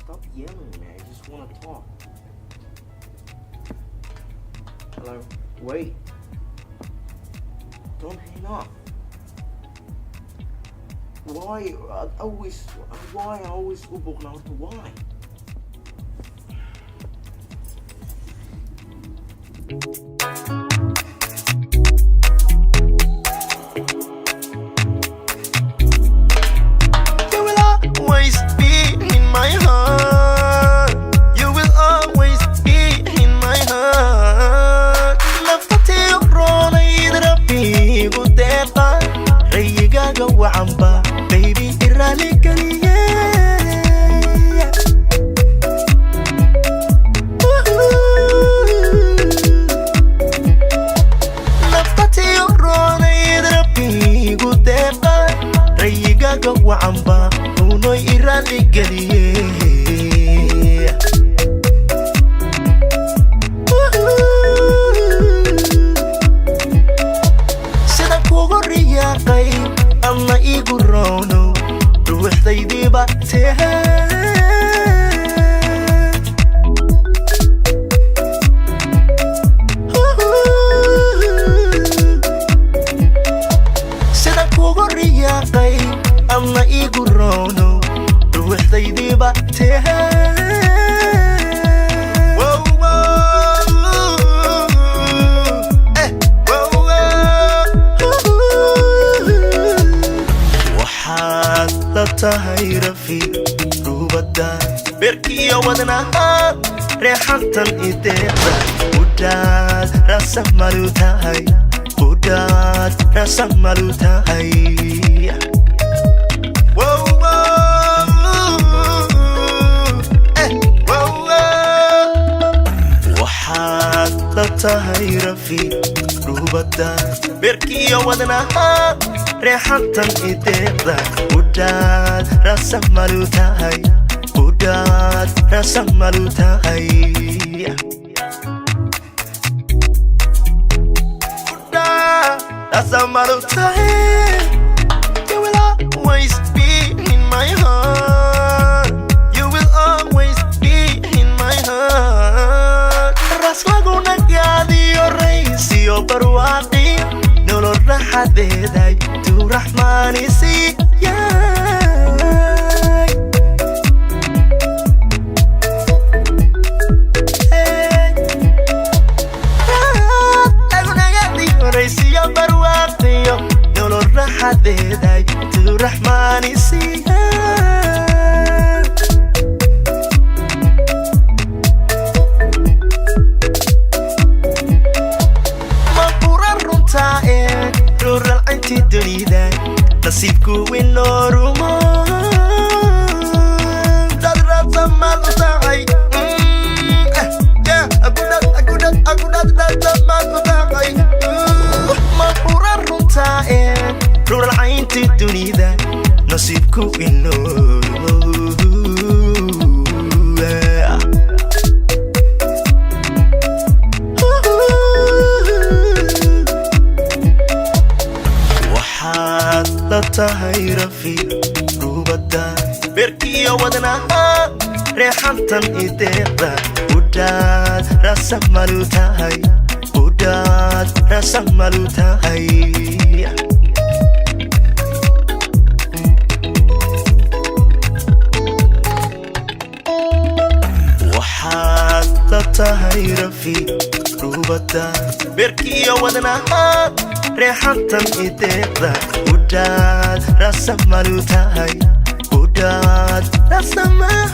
Stop yelling, man. I just want to talk. Hello? Wait. Don't hang up. Why I always bubuk na to why? You will always be in my heart. You will always be in my heart. Naftatio rona idrabi gudeqa rayigaga wacamba baby irali kaliye Naftatio rona idrabi gudeqa rayigaga wacamba unoy irali kaliye sida kugu riyaaqay ama igu roono ruuxdaydii baa tahay sida kugu riyaaqay ama igu roono ruuxdaydii baa tahay waxaad la tahay rafiiq rubada berkiyo wadnaha reexantan ideeqda udhaad rasa malu tahay udhaad rasa malu tahay waxaad la tahay rafiiq rubada berkiyo wadnaha reexantan ideeqda udhaad rasa malu tahay udhaad rasa malu tahay udhaad rasa malu tahay You will always be in my heart You will always be in my heart ras lagu nagaadiyo raysiyo barwaaqi nolol raxadeeday tu raxmaani siiyay lagu nagaadiyo raysiyo barwaaqi nolol raxadeeday tu raxmaani siiyay maquran runtaa rural inti dunida nasiibku winoorumo dad rasamal u tahay maquran runtaa rural inti dunida nasiibku winoorumo waxaad la tahay rafiiq rubada berkiyo wadnaha reexantan ideeqda udhaad rasa malu tahay udhaad rasa malu tahay waxaad la tahay rafiiq rubada berkiyo wadnaha reexantan ideeqda udhaad rasa malu tahay udhaad rasa malu